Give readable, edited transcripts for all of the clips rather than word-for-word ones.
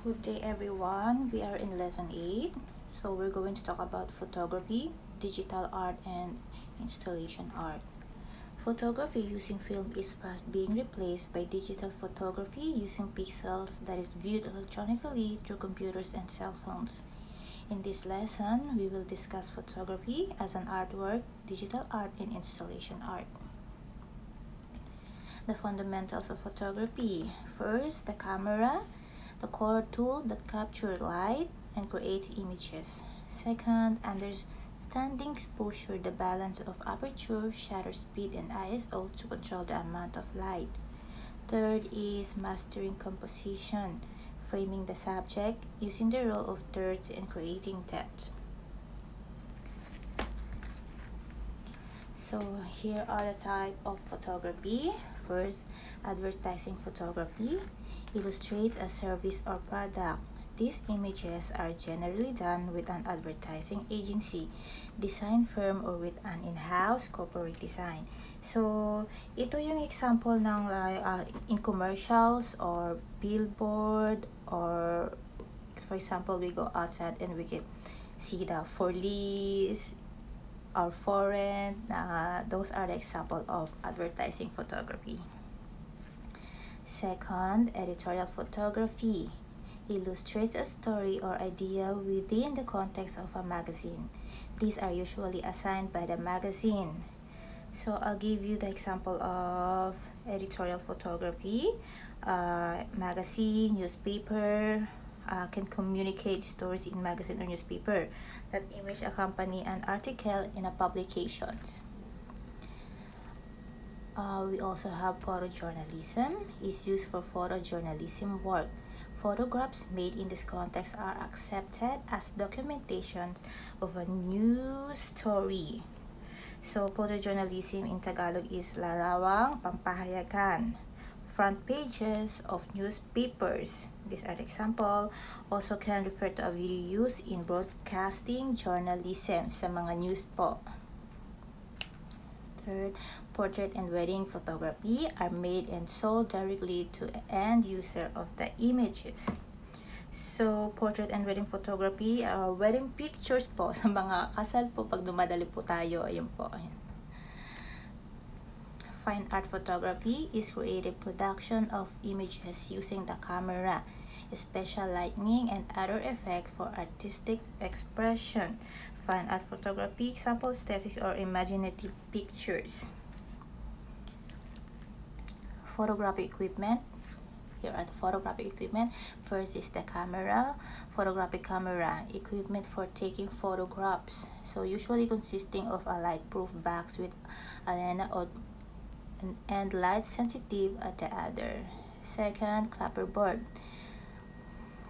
Good day everyone, we are in lesson 8. So we're going to talk about photography, digital art and installation art. Photography using film is fast being replaced by digital photography using pixels that is viewed electronically through computers and cell phones. In this lesson, we will discuss photography as an artwork, digital art and installation art. The fundamentals of photography. First, the camera, the core tool that captures light and creates images. Second, understanding exposure, the balance of aperture, shutter speed, and ISO to control the amount of light. Third is mastering composition, framing the subject, using the role of thirds, and creating depth. So here are the type of photography. First, advertising photography illustrates a service or product. These images are generally done with an advertising agency, design firm, or with an in-house corporate design. So, ito yung example ng in commercials or billboard, or for example, we go outside and we can see the for lease or foreign. Those are the example of advertising photography. Second, editorial photography illustrates a story or idea within the context of a magazine. These are usually assigned by the magazine. So I'll give you the example of editorial photography. Magazine, newspaper, can communicate stories in magazine or newspaper that image accompany an article in a publications. We also have photojournalism is used for photojournalism work. Photographs made in this context are accepted as documentations of a news story. So photojournalism in Tagalog is larawang pampahayagan. Front pages of newspapers. These are the example. Also can refer to a video used in broadcasting journalism sa mga news po. Third, portrait and wedding photography are made and sold directly to end user of the images. So, portrait and wedding photography, wedding pictures po sa mga kasal po pag dumadali po tayo. Ayun po. Ayan. Fine art photography is creative production of images using the camera, special lighting and other effects for artistic expression. Fine art photography, example, static or imaginative pictures. Photographic equipment. Here are the photographic equipment. First is the camera. Photographic camera, equipment for taking photographs. So usually consisting of a light-proof box with a lens and light sensitive at the other. Second, clapperboard.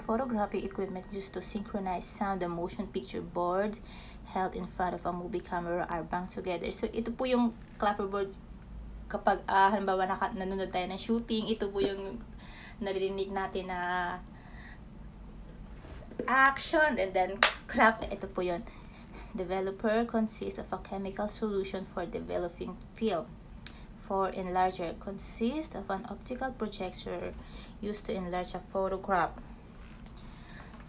Photographic equipment used to synchronize sound. The motion picture boards held in front of a movie camera are banked together. So ito po yung clapperboard kapag halimbawa nanonood tayo ng shooting, ito po yung naririnig natin na action and then clap. Ito po yun. Developer consists of a chemical solution for developing film. 4. Enlarger consists of an optical projector used to enlarge a photograph.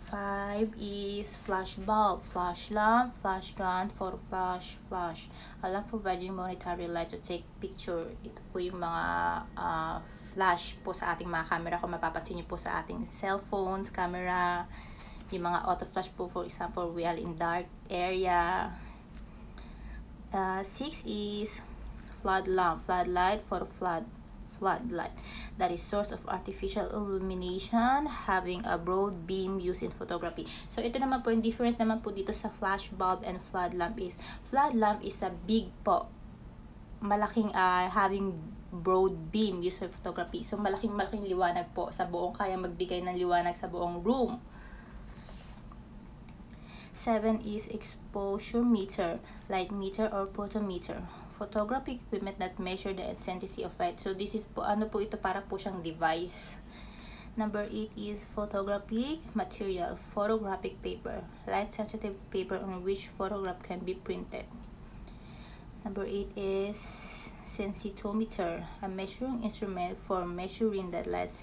5 is flash bulb, flash lamp, flash gun, photo flash, flash. A lamp providing monetary light to take picture. Ito po yung mga flash po sa ating mga camera. Kung mapapansin nyo po sa ating cellphones, camera, yung mga auto flash po, for example, we are in dark area. 6 is floodlamp, floodlight, photo floodlight. That is source of artificial illumination having a broad beam used in photography. So ito naman po yung different naman po dito sa flash bulb and floodlamp is a big po, malaking having broad beam used for photography. So malaking liwanag po sa buong, kaya magbigay ng liwanag sa buong room. 7 is exposure meter, light meter or photometer. Photographic equipment that measure the intensity of light. So this is po, ito para po siyang device. Number 8 is photographic material, photographic paper, light sensitive paper on which photograph can be printed. Number 8 is sensitometer, a measuring instrument for measuring the light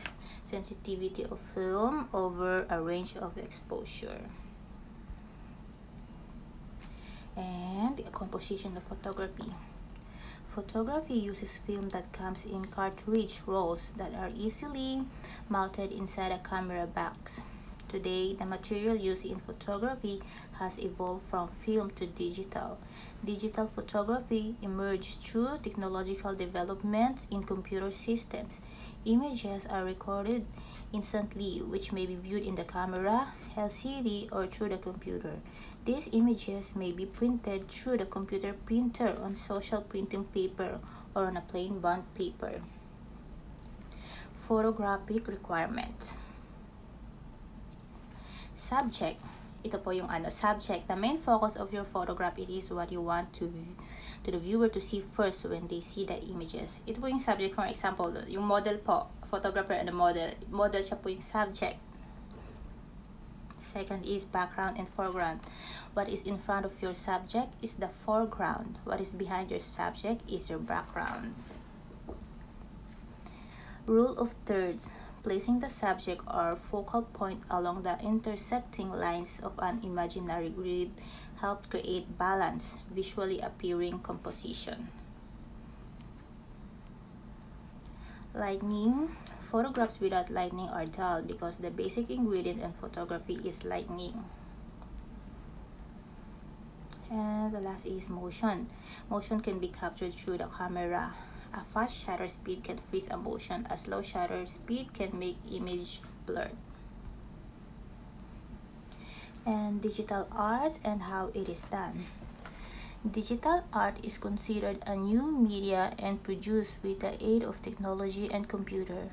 sensitivity of film over a range of exposure, and the composition of photography. Photography uses film that comes in cartridge rolls that are easily mounted inside a camera box. Today, the material used in photography has evolved from film to digital. Digital photography emerged through technological developments in computer systems. Images are recorded instantly, which may be viewed in the camera, LCD, or through the computer. These images may be printed through the computer printer on social printing paper or on a plain bond paper. Photographic requirements. Subject. Ito po yung subject. The main focus of your photograph, it is what you want to the viewer to see first when they see the images. Ito po yung subject. For example, yung model po, photographer and the model. Model siya po yung subject. Second is background and foreground. What is in front of your subject is the foreground. What is behind your subject is your backgrounds. Rule of thirds. Placing the subject or focal point along the intersecting lines of an imaginary grid helps create balanced, visually appearing composition. Lighting. Photographs without lighting are dull because the basic ingredient in photography is lighting. And the last is motion. Motion can be captured through the camera. A fast shutter speed can freeze a motion. A slow shutter speed can make image blurred. And digital art and how it is done. Digital art is considered a new media and produced with the aid of technology and computer.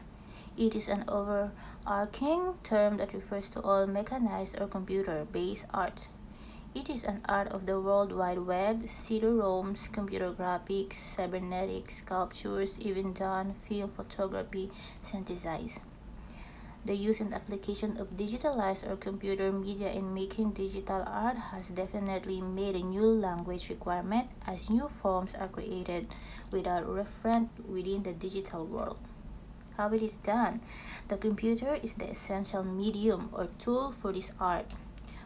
It is an overarching term that refers to all mechanized or computer-based art. It is an art of the World Wide Web, CD-ROMs, computer graphics, cybernetics, sculptures, even done, film, photography, synthesize. The use and application of digitalized or computer media in making digital art has definitely made a new language requirement as new forms are created without referent within the digital world. How it is done. The computer is the essential medium or tool for this art.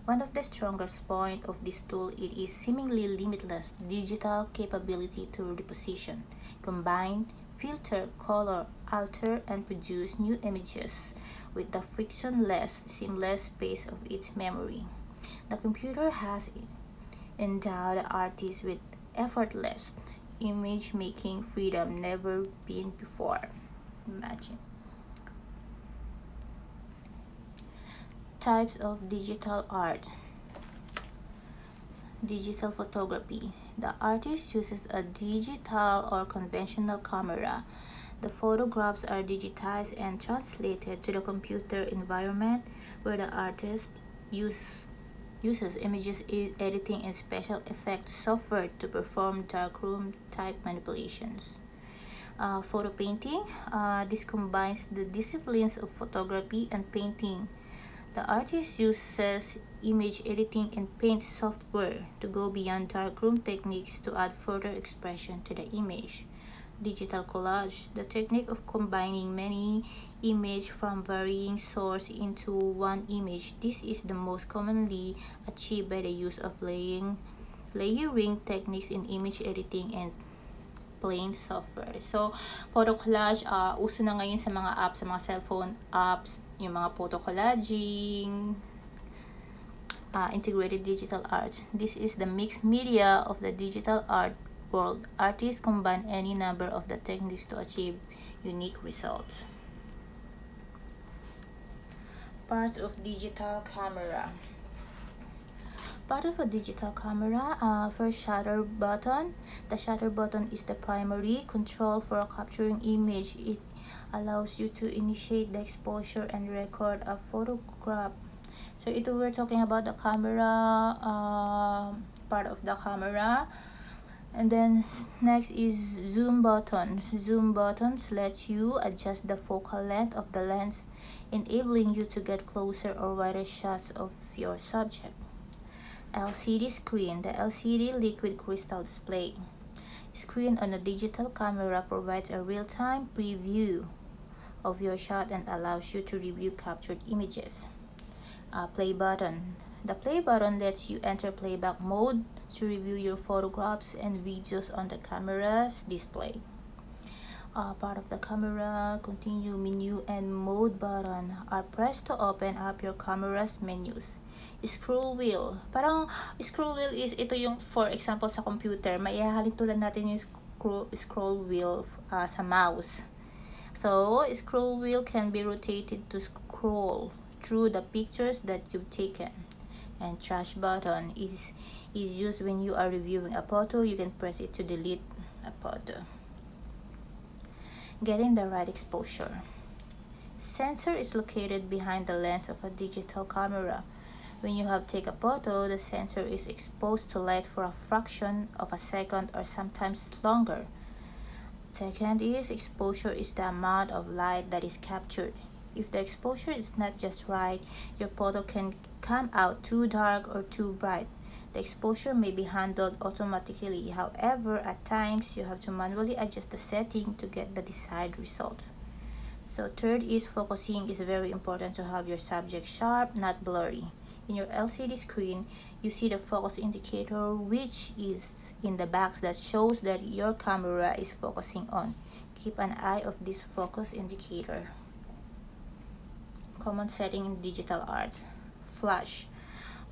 One of the strongest points of this tool it is seemingly limitless digital capability to reposition, combine, filter, color, alter, and produce new images with the frictionless, seamless pace of its memory. The computer has endowed the artist with effortless image-making freedom never been before. Imagine. Types of digital art. Digital photography. The artist uses a digital or conventional camera. The photographs are digitized and translated to the computer environment where the artist uses images editing and special effects software to perform darkroom type manipulations. Photo painting. This combines the disciplines of photography and painting. The artist uses image editing and paint software to go beyond darkroom techniques to add further expression to the image. Digital collage, the technique of combining many images from varying sources into one image. This is the most commonly achieved by the use of layering techniques in image editing and plain software. So, photo collage, uso na ngayon sa mga apps, sa mga cellphone apps, yung mga photo collaging, integrated digital art. This is the mixed media of the digital art world. Artists combine any number of the techniques to achieve unique results. Parts of digital camera. Part of a digital camera, first shutter button. The shutter button is the primary control for capturing image. It allows you to initiate the exposure and record a photograph. So ito we're talking about the camera, part of the camera. And then next is zoom buttons. Zoom buttons let you adjust the focal length of the lens, enabling you to get closer or wider shots of your subject. LCD screen. The LCD liquid crystal display screen on a digital camera provides a real-time preview of your shot and allows you to review captured images. Play button. The play button lets you enter playback mode to review your photographs and videos on the camera's display. Part of the camera, continue menu and mode button are pressed to open up your camera's menus. Scroll wheel. Parang scroll wheel is ito yung, for example, sa computer, maihahalin tulad natin yung scroll wheel sa mouse. So, scroll wheel can be rotated to scroll through the pictures that you've taken. And trash button is used when you are reviewing a photo. You can press it to delete a photo. Getting the right exposure. Sensor is located behind the lens of a digital camera. When you have taken a photo, the sensor is exposed to light for a fraction of a second or sometimes longer. Second is exposure is the amount of light that is captured. If the exposure is not just right, your photo can come out too dark or too bright. The exposure may be handled automatically. However, at times, you have to manually adjust the setting to get the desired result. So third is focusing is very important to have your subject sharp, not blurry. In your LCD screen, you see the focus indicator, which is in the box that shows that your camera is focusing on. Keep an eye of this focus indicator. Common setting in digital arts. Flash.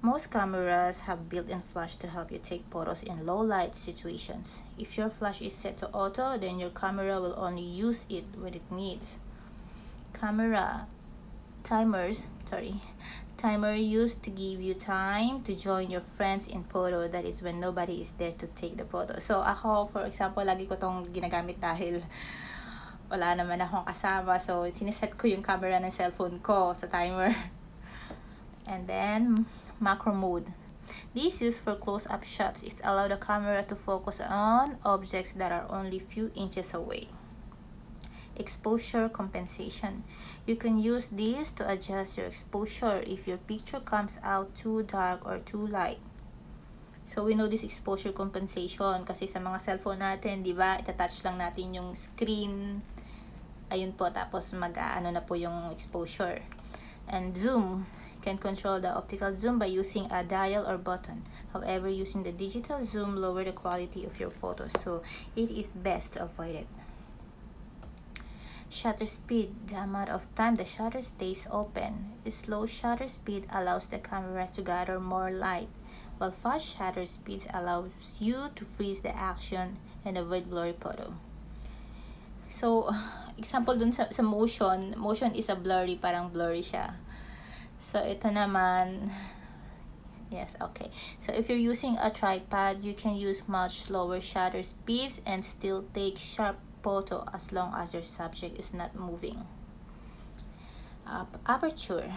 Most cameras have built-in flash to help you take photos in low light situations. If your flash is set to auto, then your camera will only use it when it needs. Camera timers, timer used to give you time to join your friends in photo. That is when nobody is there to take the photo. So ako, for example, lagi ko tong ginagamit dahil wala naman akong kasama. So siniset ko yung camera ng cellphone ko sa timer. And then macro mode. This is for close-up shots. It allows the camera to focus on objects that are only few inches away. Exposure compensation. You can use this to adjust your exposure if your picture comes out too dark or too light. So we know this exposure compensation kasi sa mga cellphone natin, di ba? Itatouch lang natin yung screen. Ayun po, tapos mag-ano na po yung exposure. And zoom. Can control the optical zoom by using a dial or button. However, using the digital zoom lower the quality of your photos, so it is best to avoid it. Shutter speed, the amount of time the shutter stays open. A slow shutter speed allows the camera to gather more light, while fast shutter speeds allows you to freeze the action and avoid blurry photo. So, example dun sa motion is a blurry, parang blurry siya. So, ito naman, yes, okay. So, if you're using a tripod, you can use much slower shutter speeds and still take sharp photo as long as your subject is not moving. Aperture.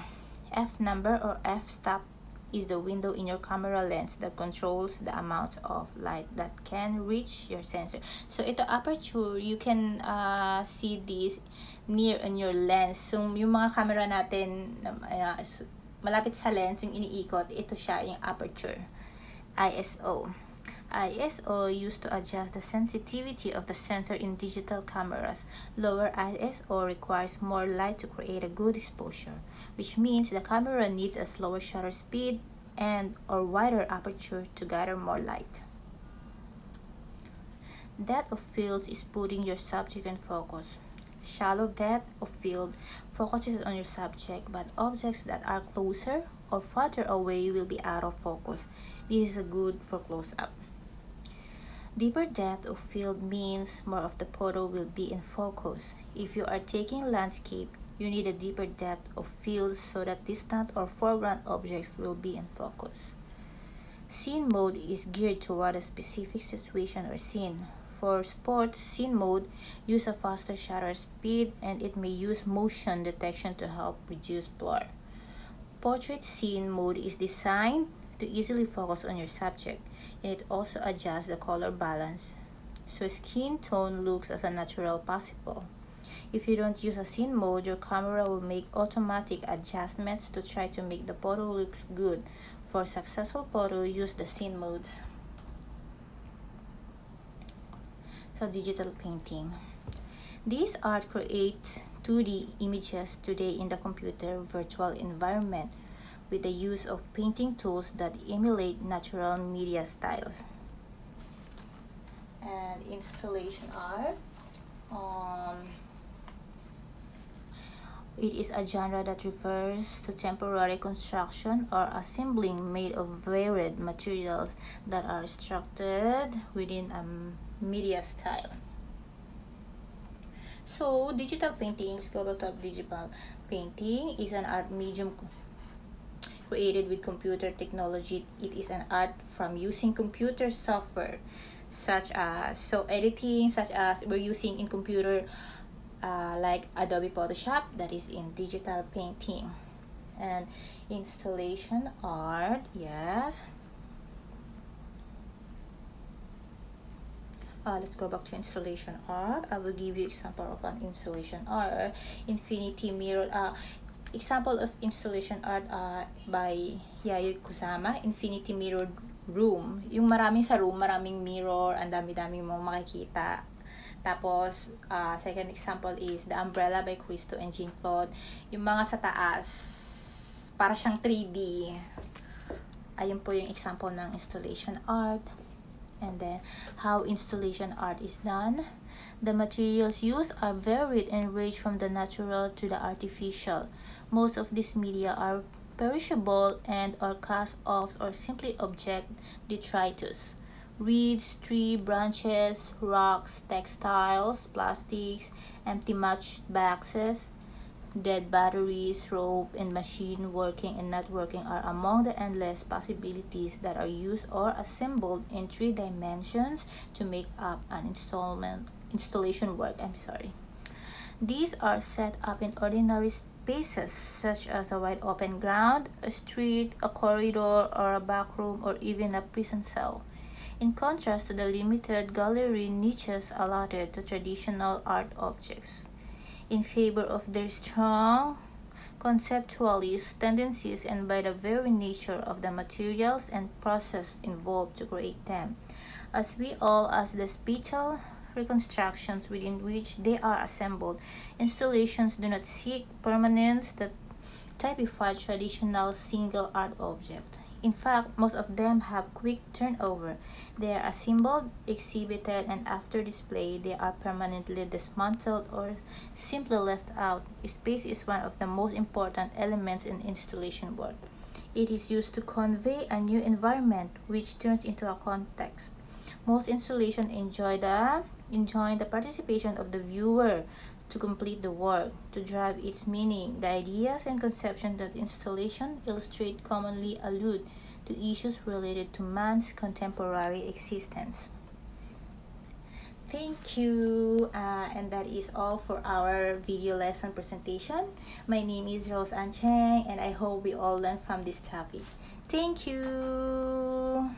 F number or f-stop is the window in your camera lens that controls the amount of light that can reach your sensor. So, ito aperture, you can see this near on your lens. So, yung mga camera natin malapit sa lens, yung iniikot, ito siya, yung aperture. ISO. ISO used to adjust the sensitivity of the sensor in digital cameras. Lower ISO requires more light to create a good exposure, which means the camera needs a slower shutter speed and or wider aperture to gather more light. Depth of field is putting your subject in focus. Shallow depth of field focuses on your subject, but objects that are closer or farther away will be out of focus. This is good for close-up. Deeper depth of field means more of the photo will be in focus. If you are taking landscape, you need a deeper depth of field so that distant or foreground objects will be in focus. Scene mode is geared toward a specific situation or scene. For sports, scene mode use a faster shutter speed and it may use motion detection to help reduce blur. Portrait scene mode is designed to easily focus on your subject, and it also adjusts the color balance so skin tone looks as natural possible. If you don't use a scene mode, your camera will make automatic adjustments to try to make the photo look good. For successful photo, use the scene modes. So digital painting. This art creates 2D images today in the computer virtual environment with the use of painting tools that emulate natural media styles. And installation art. It is a genre that refers to temporary construction or assembling made of varied materials that are structured within a media style. So, digital paintings, global top digital painting is an art medium created with computer technology. It is an art from using computer software such as editing, such as we're using in computer like Adobe Photoshop, that is in digital painting. And installation art, yes. Let's go back to installation art. I will give you example of an installation art. Infinity mirror. Example of installation art by Yayoi Kusama, Infinity Mirror Room. Yung maraming sa room, maraming mirror, ang dami-dami mong makikita. Tapos, second example is The Umbrella by Christo and Jean-Claude. Yung mga sa taas, para siyang 3D. Ayun po yung example ng installation art. And then, how installation art is done. The materials used are varied and range from the natural to the artificial. Most of these media are perishable and are cast-offs or simply object detritus. Reeds, tree branches, rocks, textiles, plastics, empty matchboxes, dead batteries, rope, and machine working and not working are among the endless possibilities that are used or assembled in 3 dimensions to make up an installation work. These are set up in ordinary spaces such as a wide open ground, a street, a corridor, or a back room, or even a prison cell. In contrast to the limited gallery niches allotted to traditional art objects, in favor of their strong conceptualist tendencies and by the very nature of the materials and process involved to create them, as well as the spatial reconstructions within which they are assembled. Installations do not seek permanence that typify traditional single art object. In fact, most of them have quick turnover. They are assembled, exhibited, and after display, they are permanently dismantled or simply left out. Space is one of the most important elements in installation work. It is used to convey a new environment, which turns into a context. Most installations enjoy the participation of the viewer to complete the work, to drive its meaning. The ideas and conceptions that installation illustrate commonly allude to issues related to man's contemporary existence. Thank you, and that is all for our video lesson presentation. My name is Rose Ann Cheng, and I hope we all learn from this topic. Thank you.